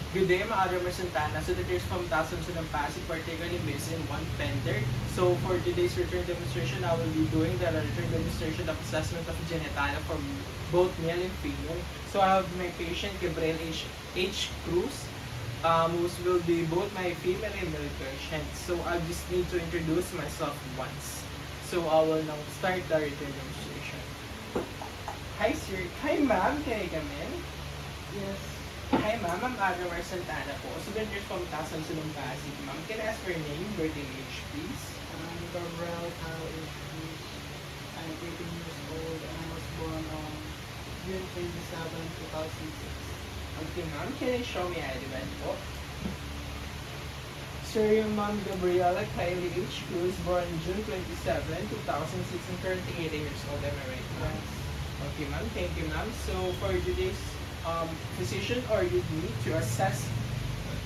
Good day, mga Adra Santana. So the tears from Tasson to Pasig, particularly missing one fender. So for today's return demonstration, I will be doing the return demonstration of assessment of genitalia for both male and female. So I have my patient Gabriel H. Cruz, who will be both my female and male patient. So I just need to introduce myself once. So I will now start the return demonstration. Hi sir, hi ma'am, can I come in? Yes. Hi ma'am, I'm Agamar Santana po. Student here from Tasang Sunong Pasig, ma'am. Can I ask for your name, birthday and age, please? I'm Gabriel Kyle Cruz. I'm 18 years old and I was born on June 27, 2006. Okay ma'am, can I show me ID badge po? Sir, yung ma'am Gabriela Kylie H. Cruz, born June 27, 2006, and currently 18 years old. Am I right, ma'am? Yes. Okay ma'am, thank you ma'am. So for today's physician or you need to assess,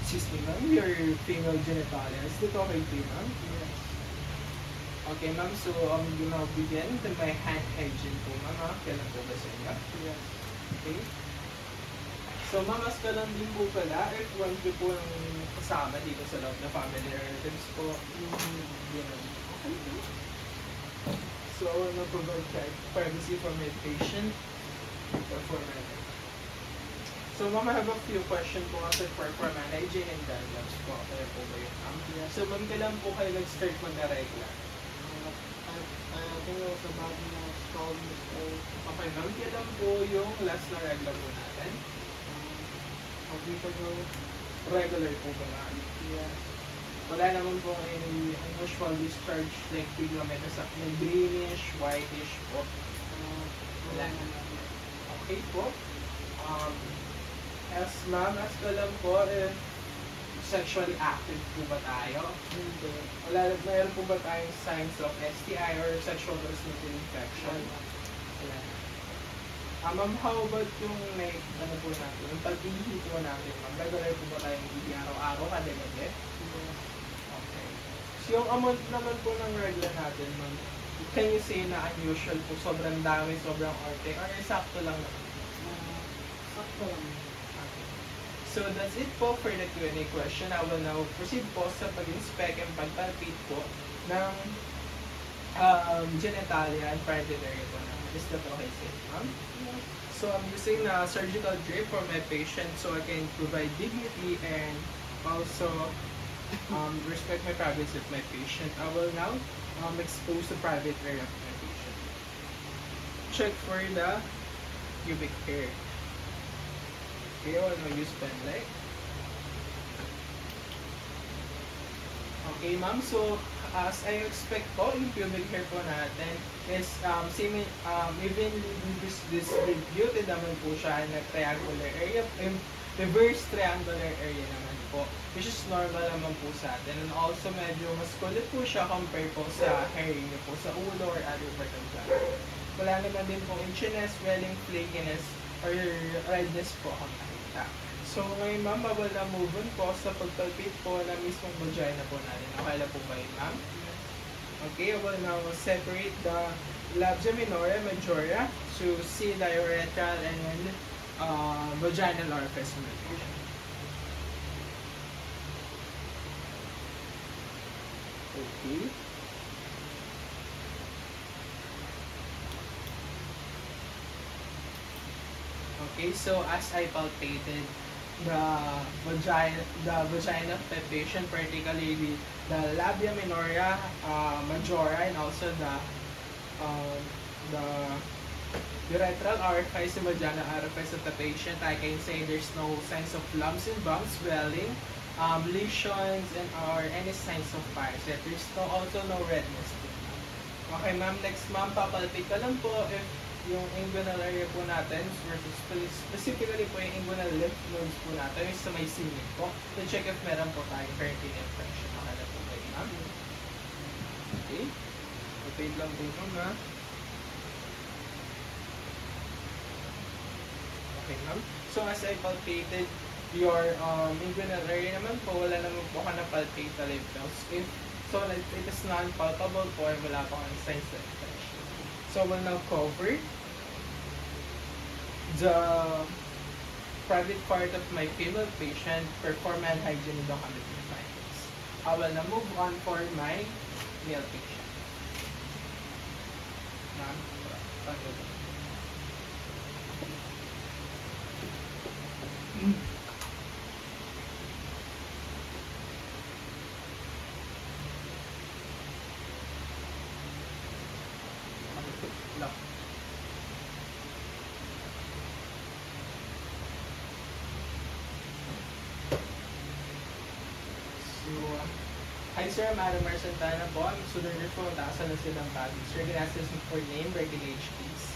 excuse me ma'am, your female genitalia. Is that okay to you ma'am? Yes. Okay ma'am, so gonna begin with my hand hygiene po ma'am ha. Kailan po ba sa inyo? Yes. Okay. So mamas ka lang din po pala if one ko po yung kasama dito sa loob na family relatives po. Yun. Okay po. So I will now provide privacy for my patient or for my. So ma'am, I have a few questions po kasi for my hygiene and guidelines po. Kaya po ba yun ma'am? Yes. So ma'am, kailan po kayo nag-start mag-regla? I think it was about 12 years old. Okay ma'am, kailan po yung last na regla po natin? A week ago. Regular po ba ma'am? Yes. Wala naman po any unusual discharge like bigla may nasak na greenish, whitish po. Wala naman. Okay po. As ma'am, as ka lang po, sexually active po ba tayo? Hindi. Mayroon po ba tayong signs of STI or sexual transmitted infection? Wala. Ma'am, how about yung like, ano po natin, yung pag-ihi po natin, ma'am, regular po ba tayong ihi araw-araw, kada gabi? Yes. Okay. So yung amount naman po ng regla natin, ma'am, can you say na unusual po, sobrang dami, sobrang orte, or sakto lang naman? Sakto lang. Okay. So that's it po for the Q&A question. I will now proceed po sa pag-inspect and pag-palpate po ng genitalia and private area po naman. Is that okay sa inyo, ma'am? Yes. So I'm using a surgical drape for my patient so I can provide dignity and also respect my privacy of my patient. I will now expose the private area of my patient. Check for the pubic hair. Okay, I will now use pen light. Okay, ma'am. So, as I expect po, yung pubic hair po natin is evenly distributed naman po siya na triangular area, reverse triangular area naman po, which is normal naman po sa atin. And also, medyo mas kulit po siya compare po sa hair niyo po, sa ulo or other part of the body. Wala naman din po itchiness, swelling, flakiness, or redness po ang nakita. So ngayon ma'am, bawal na move on po sa pagpalpate po na mismong vagina po natin. Okay na po ba yun ma'am? Okay, I will now separate the labia minora, majora to see the urethral and vaginal orifice of the patient. Okay. Okay, so as I palpated the vagina of the patient, particularly the labia minora, majora, and also the urethral orifice and vaginal orifice of the patient, I can say there's no signs of lumps and bumps, swelling, lesions, and or any signs of fire. There's also no redness. Okay, ma'am. Next, ma'am, papalpate ka lang po if yung inguinal area po natin versus specifically po yung inguinal lymph nodes po natin is sa may singit po to check if meron po tayong peritoneal infection. Nakala po kayo, ma'am? Okay. Palpate lang po ito, ma'am. Okay, ma'am. So as I palpated your inguinal area naman po, wala naman po ka na palpate na lymph nodes. If so, it is non-palpable po ay wala pa kang signs of infection. So we'll now cover the private part of my female patient, perform hand hygiene and documented findings. I will now move on for my male patient. Ma'am, pag-ulit. Lock. So, hi sir, Madam Santana po. I'm student po, taasan na silang tags. Sir, can I ask this for name, regular age, please?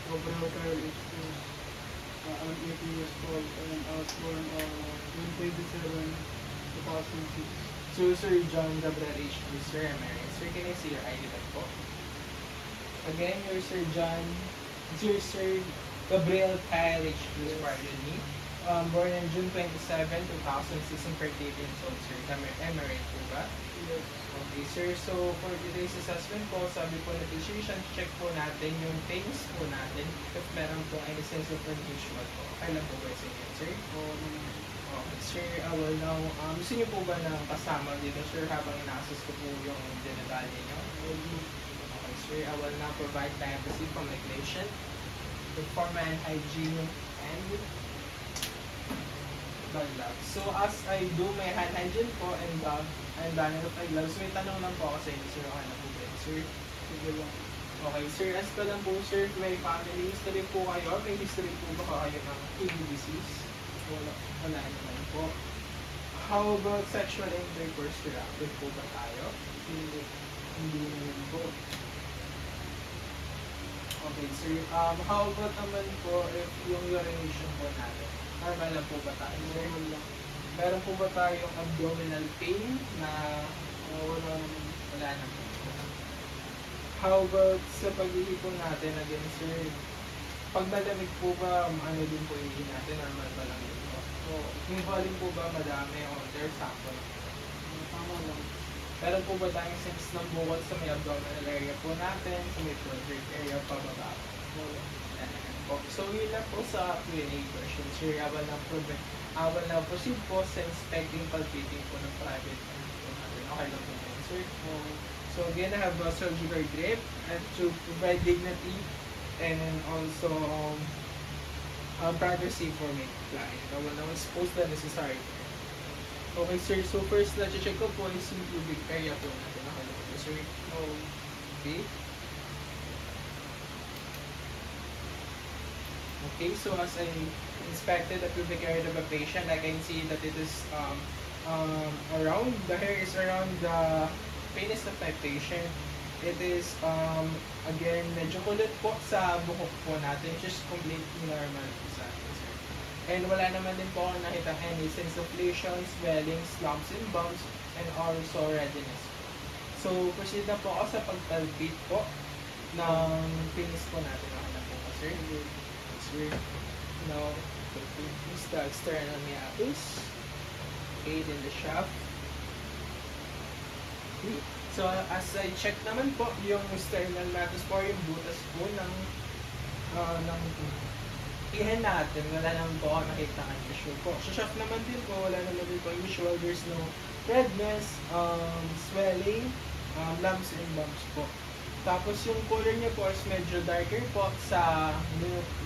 Gabriel Carl is I'm 18 years old and I was born June 27, 2006. So, Sir John Gabriel H. please, sir, I'm married. Sir, can I see your ID card po? Again, you're Sir John, Sir Gabriel Kyle H. please, Yes. pardon me. Born on June 27, 2006 in Pertavian Seoul, sir. Emirate po ba? Yes. Okay, sir. So, for today's assessment po, sabi po na physician, check po natin yung things po natin if meron po any sense of unusual po. Kailan po ba sa inyo, sir? Okay, sir. Well, now, gusto niyo po ba na kasama dito, sir, habang ina-assess ko po yung detalye niyo? Okay, sir. I will now provide privacy from my patient, perform hand hygiene, and gloves. So, as I do my hand hygiene po and done with my gloves, may tanong lang po ako sa inyo, sir. Okay na po ba, sir? Sige lang. Okay, sir. As ka lang po, sir, may family history po kayo. May history po ba kayo ng kidney disease? Wala naman po. How about sexual intercourse, sir? Active po ba tayo? Hindi. Hindi naman po. Okay, sir. How about naman po if yung urination po natin? Normal lang po ba tayo, sir? Normal lang. Meron po ba tayong abdominal pain na Wala naman. wala naman po? How about sa pag-ihipon natin again, sir? Pag malamig po ba, ano din po ihin natin? Normal ba lang din po? Oo. Yung volume po ba madami o there's sample? Tama lang. Meron po ba tayong sense ng bukol sa may abdominal area po natin, sa may throat area pababa? Wala. So, yun lang po sa Q&A question. Sir, I will now proceed po sa inspecting palpating po ng private part po natin. Okay lang po yun, sir. So, again, I have a surgical grip and to provide dignity and also privacy for my client. I will now expose the necessary. Okay, sir. So, first, na-check ko po is yung pubic area po natin. Okay lang po, sir. Okay. Okay, so as I inspected the pubic area of a patient, I can see that it is around, the hair is around the penis of my patient. It is, again, medyo kulit po sa buhok po natin, which is completely normal po sa atin, sir. And wala naman din po ako nakita any sense of lesions, swellings, lumps and bumps, and also redness. So, proceed na po ako sa pagpalpate po ng penis po natin. Okay na po ba, sir? Sir. Now, is the external meatus. Okay, then the shaft. Okay. So, as I check naman po, yung external meatus po, yung butas po ng ihen natin, wala naman po ako nakita ang issue po. Sa shaft naman din po, wala naman din po usual. There's no redness, swelling, lumps and bumps po. Tapos yung color niya po is medyo darker po sa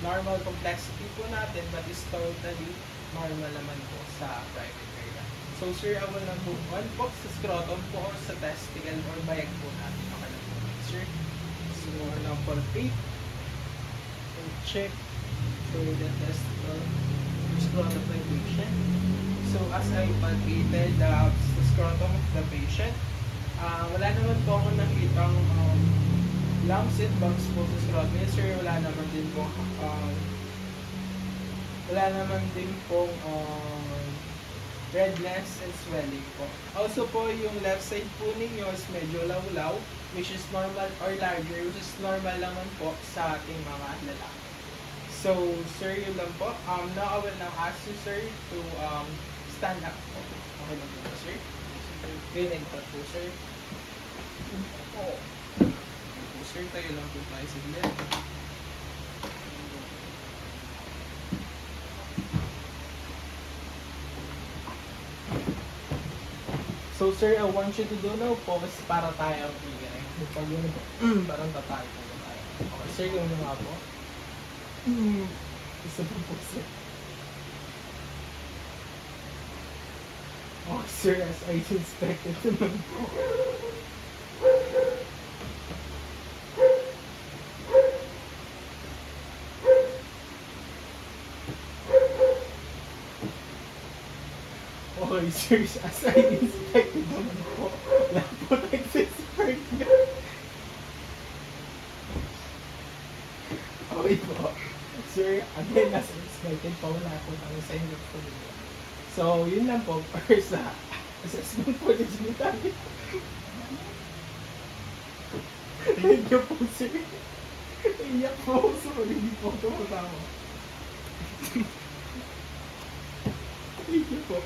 normal complexity po natin, but is totally normal naman po sa private area. So, sir, I will now move on po sa scrotum po or sa testicle or bayag po natin. Okay lang po, sir. So, now palpate and check for the testicle or scrotum of the patient. So, as I palpated the scrotum of the patient, wala naman po ako nakitang lumps and bumps po sa scrotum. Yes, sir, wala naman din po redness and swelling po. Also po, yung left side po ninyo is medyo lawlaw, which is normal or larger, which is normal naman po sa ating mga lalaki. So, sir, yun lang po. Now, I will now ask you, sir, to stand up po. Okay lang po, sir? Ganyan po, sir. Sir, tayo lang po tayo saglit. So sir, I want you to do now pause para tayo i-direct. Pag yun po, parang tatay po tayo. Okay, sir, gawin nyo nga po. Isa po sir. Oh sir, as I suspected naman po. Okay, sir, as I expected naman po. Wala po nagsispark na. Okay po. Sir, again, as expected po, wala po kami sa inyo po. So, yun lang po, for sa assessment po na sinasabi. Thank you po, sir. Iyak po, sorry, hindi po tumatawa. Thank you po.